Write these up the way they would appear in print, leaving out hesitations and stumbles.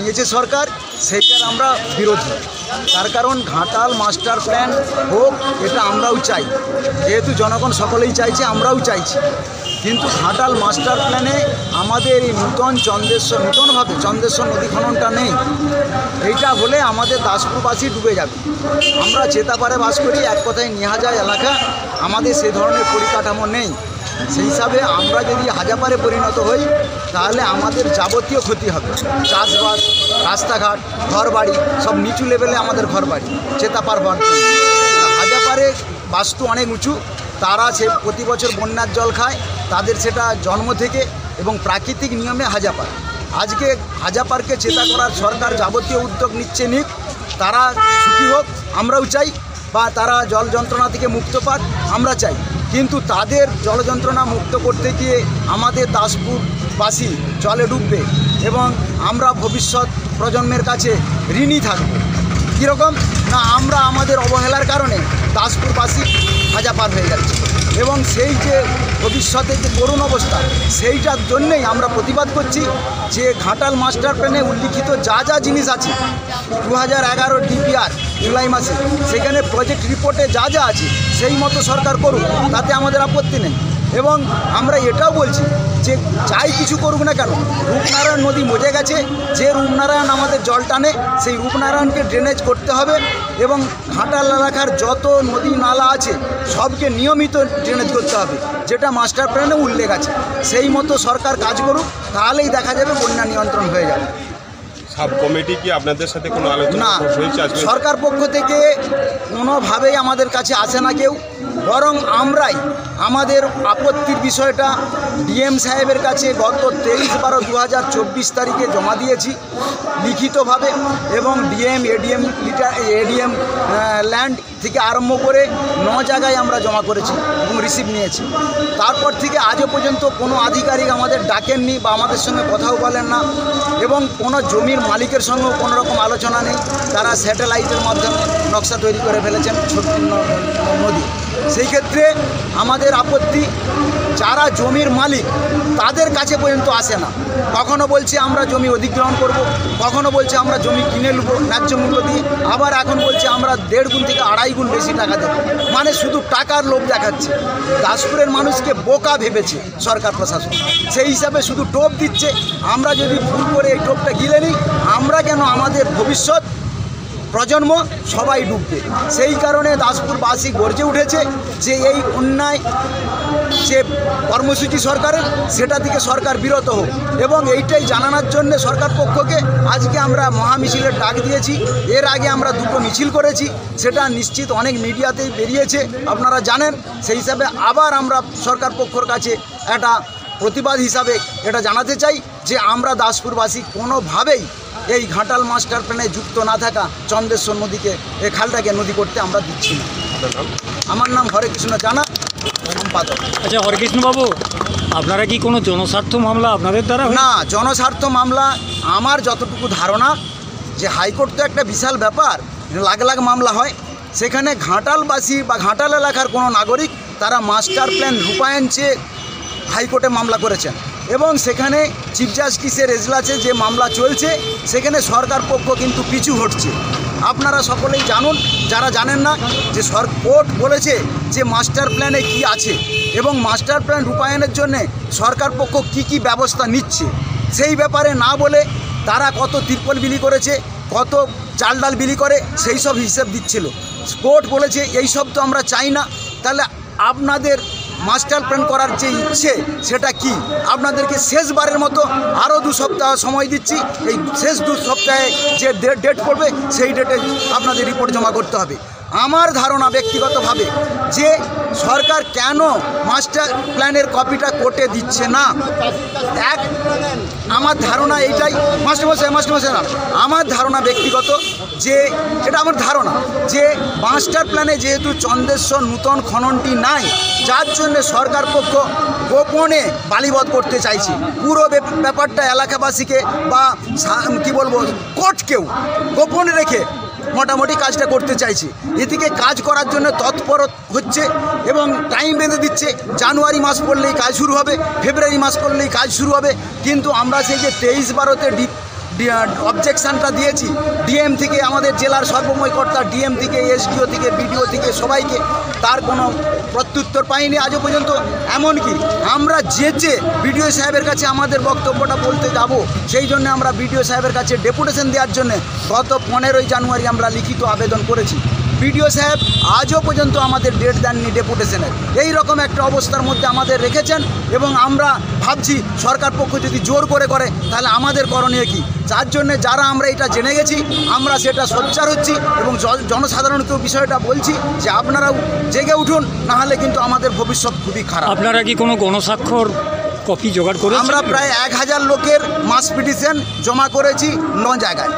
নিয়েছে সরকার, সেইটার আমরা বিরোধী। তার কারণ ঘাটাল মাস্টার প্ল্যান হোক, এটা আমরাও চাই, যেহেতু জনগণ সকলেই চাইছে, আমরাও চাইছি। কিন্তু ঘাটাল মাস্টার প্ল্যানে আমাদের এই নূতনভাবে চন্দ্রেশ্বর নদী খননটা নেই। এইটা হলে আমাদের দাসপুরবাসী ডুবে যাবে। আমরা চেতাপাড়ে বাস করি, এক কথায় নিহাজা এলাকা, আমাদের সেই ধরনের পরিকাঠামো নেই। সেই হিসাবে আমরা যদি হাজাপাড়ে পরিণত হই তাহলে আমাদের যাবতীয় ক্ষতি হবে। চাষবাস, রাস্তাঘাট, ঘরবাড়ি সব নিচু লেভেলে আমাদের ঘরবাড়ি চেতাপাড় হওয়ার জন্য। হাজাপাড়ে বাস্তু অনেক উঁচু, তারা সে প্রতি বছর বন্যার জল খায়, তাদের সেটা জন্ম থেকে এবং প্রাকৃতিক নিয়মে হাজাপাড়। আজকে হাজাপাড়কে চেতা করার সরকার যাবতীয় উদ্যোগ নিক, তারা সুখী হোক আমরাও চাই, বা তারা জল যন্ত্রণা থেকে মুক্ত পাক আমরা চাই। কিন্তু তাদের জল যন্ত্রণা মুক্ত করতে গিয়ে আমাদের দাসপুরবাসী জলে ডুববে এবং আমরা ভবিষ্যৎ প্রজন্মের কাছে ঋণী থাকব। কীরকম না, আমরা আমাদের অবহেলার কারণে দাসপুরবাসী হাজাপার হয়ে যাচ্ছে এবং সেই যে ভবিষ্যতের যে করুণ অবস্থা, সেইটার জন্যেই আমরা প্রতিবাদ করছি যে ঘাটাল মাস্টার প্ল্যানে উল্লিখিত যা জিনিস আছে 2011 ডিপিআর জুলাই মাসে, সেখানে প্রজেক্ট রিপোর্টে যা আছে সেই মতো সরকার করুক, তাতে আমাদের আপত্তি নেই। এবং আমরা এটাও বলছি যে যাই কিছু করুক না কেন, রূপনারায়ণ নদী মজে গেছে, যে রূপনারায়ণ আমাদের জল টানে সেই রূপনারায়ণকে ড্রেনেজ করতে হবে এবং ঘাটাল এলাকার যত নদী নালা আছে সবকে নিয়মিত ড্রেনেজ করতে হবে, যেটা মাস্টার প্ল্যানে উল্লেখ আছে। সেই মতো সরকার কাজ করুক, তাহলেই দেখা যাবে বন্যা নিয়ন্ত্রণ হয়ে যাবে। সাব কমিটি কি আপনাদের সাথে কোনো আলোচনা হয়েছে? সরকার পক্ষ থেকে কোনোভাবেই আমাদের কাছে আসে না কেউ, বরং আমরাই আমাদের আপত্তির বিষয়টা ডিএম সাহেবের কাছে গত 23/12/2024 তারিখে জমা দিয়েছি লিখিতভাবে, এবং এডিএম ল্যান্ড থেকে আরম্ভ করে 9 জায়গায় আমরা জমা করেছি এবং রিসিভ নিয়েছি। তারপর থেকে আজও পর্যন্ত কোনো আধিকারিক আমাদের ডাকেননি বা আমাদের সঙ্গে কথাও বলেন না, এবং কোনো জমির মালিকের সঙ্গেও কোনো রকম আলোচনা নেই। তারা স্যাটেলাইটের মাধ্যমে নকশা তৈরি করে ফেলেছেন ছোট নদী। সেই ক্ষেত্রে আমাদের আপত্তি, যারা জমির মালিক তাদের কাছে পর্যন্ত আসে না। কখনো বলছে আমরা জমি অধিগ্রহণ করব, কখনো বলছে আমরা জমি কিনে নেব ন্যায্য মূল্য দিয়ে, আবার এখন বলছে আমরা 1.5 গুণ থেকে 2.5 গুণ বেশি টাকা দেব। মানে শুধু টাকার লোভ দেখাচ্ছে। দাসপুরের মানুষকে বোকা ভেবেছে সরকার প্রশাসন, সেই হিসাবে শুধু টোপ দিচ্ছে। আমরা যদি ভুল করে এই টোপটা গিলে নিই, আমরা কেন আমাদের ভবিষ্যৎ প্রজন্ম সবাই ডুববে। সেই কারণে দাসপুরবাসী গর্জে উঠেছে যে এই অন্যায় যে কর্মসূচি সরকারের, সেটা থেকে সরকার বিরত হোক, এবং এইটাই জানানোর জন্য সরকার পক্ষকে আজকে আমরা মহামিছিলের ডাক দিয়েছি। এর আগে আমরা 2টো মিছিল করেছি, সেটা নিশ্চিত অনেক মিডিয়াতেই বেরিয়েছে, আপনারা জানেন। সেই হিসাবে আবার আমরা সরকার পক্ষর কাছে একটা প্রতিবাদ হিসাবে এটা জানাতে চাই যে আমরা দাসপুরবাসী কোনোভাবেই এই ঘাটাল মাস্টার প্ল্যানে যুক্ত না থাকা চন্দ্রেশ্বর নদীকে, এই খালটাকে নদী করতে আমরা দিচ্ছি না। আমার নাম হরেকৃষ্ণ জানা, সম্পাদক। আচ্ছা হরেকৃষ্ণবাবু, আপনারা কি কোনো জনস্বার্থ মামলা আপনাদের দ্বারা? না, জনস্বার্থ মামলা আমার যতটুকু ধারণা, যে হাইকোর্ট তো একটা বিশাল ব্যাপার, লাখ লাখ মামলা হয়। সেখানে ঘাটালবাসী বা ঘাটাল এলাকার কোনো নাগরিক তারা মাস্টার প্ল্যান রূপায়ণ চেয়ে হাইকোর্টে মামলা করেছেন, এবং সেখানে চিফ জাস্টিসের এজলাসে যে মামলা চলছে সেখানে সরকার পক্ষ কিন্তু পিছু হটছে। আপনারা সকলেই জানুন, যারা জানেন না, যে কোর্ট বলেছে যে মাস্টার প্ল্যানে কি আছে এবং মাস্টার প্ল্যান রূপায়ণের জন্যে সরকার পক্ষ কি ব্যবস্থা নিচ্ছে, সেই ব্যাপারে না বলে তারা কত তিরপল বিলি করেছে, কত চাল ডাল বিলি করে, সেই সব হিসেব দিচ্ছিল। কোর্ট বলেছে এই সব তো আমরা চাই না। তাহলে আপনাদের মাস্টার প্ল্যান করার যে ইচ্ছে সেটা কি? আপনাদেরকে শেষবারের মতো আরও 2 সপ্তাহ সময় দিচ্ছি। এই শেষ 2 সপ্তাহে যে ডেট পড়বে সেই ডেটে আপনাদের রিপোর্ট জমা করতে হবে। আমার ধারণা ব্যক্তিগতভাবে যে সরকার কেন মাস্টার প্ল্যানের কপিটা কোর্টে দিচ্ছে না, আমার ধারণা এইটাই। মাস্টারমশাই না, আমার ধারণা ব্যক্তিগত, যে এটা আমার ধারণা যে মাস্টার প্ল্যানে যেহেতু চন্দ্রেশ্বর নূতন খননটি নাই, যার জন্য সরকার পক্ষ গোপনে বালিবধ করতে চাইছে। পুরো ব্যাপারটা এলাকাবাসীকে বা কি বলবো কোর্টকেও গোপনে রেখে মোটামুটি কাজটা করতে চাইছে। এদিকে কাজ করার জন্য তৎপর হচ্ছে এবং টাইম বেঁধে দিচ্ছে। জানুয়ারি মাস পড়লেই কাজ শুরু হবে, ফেব্রুয়ারি মাস পড়লেই কাজ শুরু হবে। কিন্তু আমরা সেই যে 23/12-তে অবজেকশানটা দিয়েছি ডিএম থেকে আমাদের জেলার সর্বময় কর্তা ডিএম থেকে এসডিও থেকে বিডিও থেকে সবাইকে, তার কোনো প্রত্যুত্তর পাইনি আজও পর্যন্ত। এমনকি আমরা যেচে বিডিও সাহেবের কাছে আমাদের বক্তব্যটা বলতে যাব, সেই জন্য আমরা বিডিও সাহেবের কাছে ডেপুটেশন দেওয়ার জন্য গত 15ই জানুয়ারি আমরা লিখিত আবেদন করেছি। বিডিও সাহেব আজও পর্যন্ত আমাদের ডেট দেননি ডেপুটেশনের। এই রকম একটা অবস্থার মধ্যে আমাদের রেখেছেন এবং আমরা ভাবছি সরকার পক্ষ যদি জোর করে তাহলে আমাদের করণীয় কী। যার জন্যে যারা আমরা এটা জেনে গেছি আমরা সেটা সোচ্চার হচ্ছি এবং জনসাধারণকেও বিষয়টা বলছি যে আপনারাও জেগে উঠুন, নাহলে কিন্তু আমাদের ভবিষ্যৎ খুবই খারাপ। আপনারা কি কোনো গণস্বাক্ষর কপি জোগাড় করে? আমরা প্রায় 1000 লোকের মাস পিটিশন জমা করেছি 9 জায়গায়।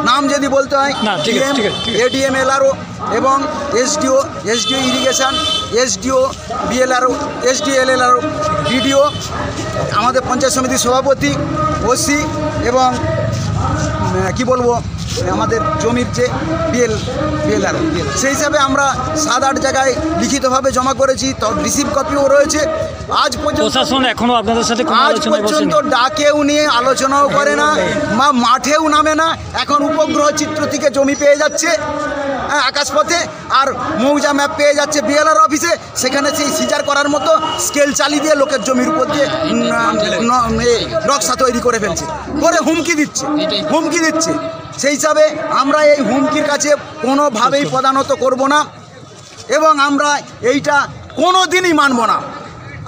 নাম যদি বলতে হয়, না, ঠিক আছে, ঠিক আছে, ঠিক আছে। এডিএম এলআরও এবং SDO irrigation, SDO BLRO, SDO LLRO, BDO, আমাদের পঞ্চায়েত সমিতির সভাপতি, ওসি এবং কি বলবো আমাদের জমির যে বিএলআরও, সেই হিসাবে আমরা 7-8 জায়গায় লিখিতভাবে জমা করেছি। তো রিসিভ কপিও রয়েছে। আজ পর্যন্ত প্রশাসন এখনো আপনাদের সাথে কোনো আজ আলোচনায় পর্যন্ত বসেনি? ডাকেও নিয়ে আলোচনাও করে না, মাঠেও নামে না। এখন উপগ্রহ চিত্র থেকে জমি পেয়ে যাচ্ছে আকাশপথে, আর মৌজা ম্যাপ পেয়ে যাচ্ছে বিএলআর অফিসে, সেখানে সেই সিজার করার মতো স্কেল চালিয়ে দিয়ে লোকের জমির উপর দিয়ে নকশা তৈরি করে ফেলছে, করে হুমকি দিচ্ছে। সেই হিসাবে আমরা এই হুমকির কাছে কোনোভাবেই প্রদানত করব না এবং আমরা এইটা কোনো দিনই মানব না।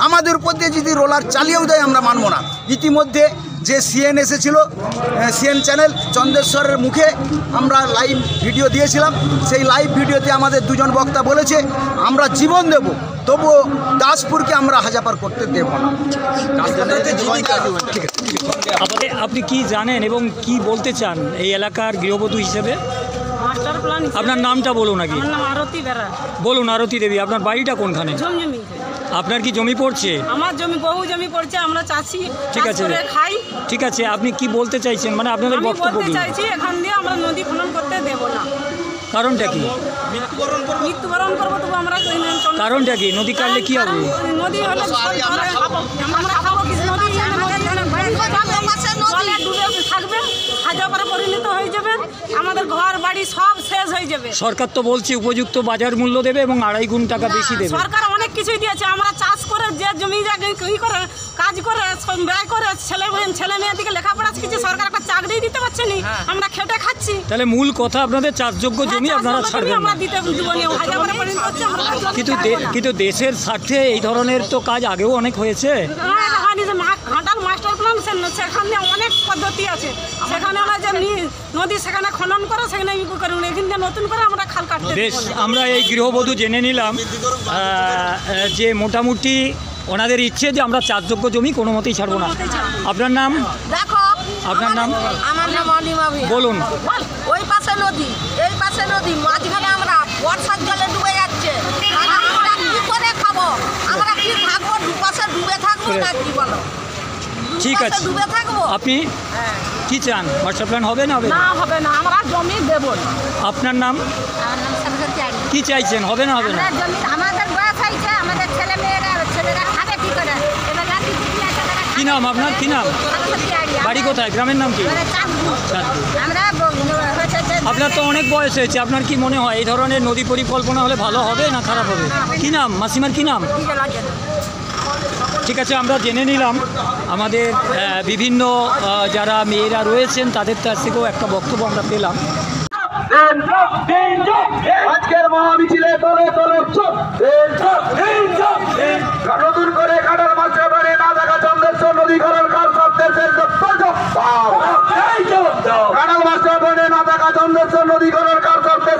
আমাদের উপর দিয়ে যদি রোলার চালিয়েও দেয় আমরা মানব না। ইতিমধ্যে যে সিএন এসেছিল, সিএন চ্যানেল চন্দ্রেশ্বরের মুখে আমরা লাইভ ভিডিও দিয়েছিলাম। সেই লাইভ ভিডিওতে আমাদের 2জন বক্তা বলেছে আমরা জীবন দেব, তবুও দাসপুরকে আমরা হাজাপার করতে দেব না। আপনি কি জানেন এবং কি বলতে চান এই এলাকার গৃহবধূ হিসেবে? মাস্টার প্ল্যান আপনার নামটা বলুন নাকি? আমার নাম আরতি বেরা। বলুন আরতি দেবী, আপনার বাড়িটা কোনখানে? জমি আপনার কি জমি পড়ছে? আমার জমি, বহু জমি পড়ছে, আমরা চাষি, ঠিক চাষ আছে, করে খাই। ঠিক আছে, আপনি কি বলতে চাইছেন, মানে আপনাদের আমি বক্তব্য বলতে কি? চাইছি এখান দিয়ে আমরা নদী খনন করতে দেব না। কারণটা কি? মৃত্যুবরণ করবো, তবু আমরা কারণটা কি? নদী কাটলে কি হবে? নদী হলে আমরা খাবো কি? নদী জলে ডুবে থাকবে, হাজাপারে পরিণত হয়ে যাবে, আমাদের ঘর বাড়ি সব শেষ হয়ে যাবে। সরকার তো বলছে উপযুক্ত বাজার মূল্য দেবে এবং 2.5 গুণ টাকা বেশি দেবে। সরকার অনেক কিছুই দিয়েছে। আমরা চাষ করে যে জমি জায়গায় করে কাজ করে ব্যয় করে ছেলে মেয়েদিকে লেখাপড়া শিখেছি, সরকার একটা চাকরি দিতে পারছে না, আমরা খেটে খাচ্ছি। তাহলে মূল কথা আপনাদের চাষযোগ্য জমি আপনারা ছাড়বেন না। আমরা দিতে দিব না, হাজারে পরিণত হচ্ছে। কিন্তু দেশের স্বার্থে এই ধরনের তো কাজ আগেও অনেক হয়েছে। ঘাটাল মাস্টার প্ল্যান, সেখানে অনেক পদ্ধতি আছে। সেখানে আমরা যে নদী সেখানে খনন করে সেখানে এখানে নতুন করে আমরা খাল কাটতে বেশ, আমরা এই গৃহবধূ জেনে নিলাম যে মোটামুটি ওনাদের ইচ্ছে যে আমরা চাষযোগ্য জমি কোনো মতেই ছাড়বো না। আপনার নাম? দেখো, আপনার নাম? আমার নাম অনিমা ভূঁইয়া। বলুন। ওই পাশে নদী, এই পাশে নদী, মাঝখানে আমরা বর্ষার জলে ডুবে যাচ্ছে। আর আমরা কি করে খাবো? আমরা কি থাকবো? দুপাশে ডুবে থাকবো না কি বলো? ঠিক আছে, ডুবে থাকবো। আপনি কি চান? মাস্টার প্ল্যান হবে না? হবে না, হবে না, আমরা জমি দেব না। আপনার নাম? আমার নাম সরস্বতী আড়ি। কি চাইছেন? হবে না? হবে না? আমরা জমি, আমাদের বয়স হয়েছে, আমাদের ছেলেরা খাবে কি করে? এবার রাতি দিদি আছে, তারা কি নাম আপনার? কি নাম? সরস্বতী আড়ি। বাড়ি কোথায়? গ্রামের নাম কি? চাঁদপুর। চাঁদপুর। আমরা হচ্ছে যে আপনার তো অনেক বয়স হয়েছে, আপনার কি মনে হয় এই ধরনের নদী পরিকল্পনা হলে ভালো হবে না খারাপ হবে? কি নাম মাসিমার? কি নাম? দিকে লাগে না। ঠিক আছে, আমরা জেনে নিলাম আমাদের বিভিন্ন যারা মেয়েরা রয়েছেন তাদের কাছ থেকেও একটা বক্তব্য আমরা পেলাম। আজকের মহামিছিলে তলে তলে নতুন করে ঘাটাল মাস্টার প্ল্যানে না থাকা চন্দ্রেশ্বর নদীকরণ কাজ করতে ঘাটাল মাস্টার প্ল্যানে না থাকা চন্দ্রেশ্বর নদীকরণ কাজ করতে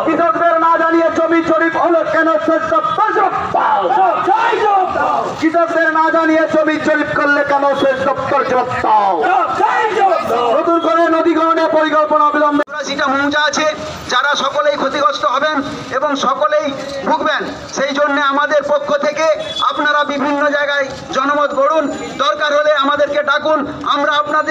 কৃষকদের না জানিয়ে জমি জরিপ হলো কেন? কৃষকদের না জানিয়ে জমি জরিপ করলে কেন? শেষ দপ্তর জবাব দাও। নতুন করে নদীকরণের পরিকল্পনা অবিলম্বে। যেটা মৌজা আছে, যারা সকলেই ক্ষতিগ্রস্ত হবেন এবং সকলেই ভুগবেন, সেই জন্য আমাদের পক্ষ থেকে আপনারা বিভিন্ন জায়গায় জনমত গড়ুন, দরকার হলে আমাদেরকে ডাকুন, আমরা আপনাদের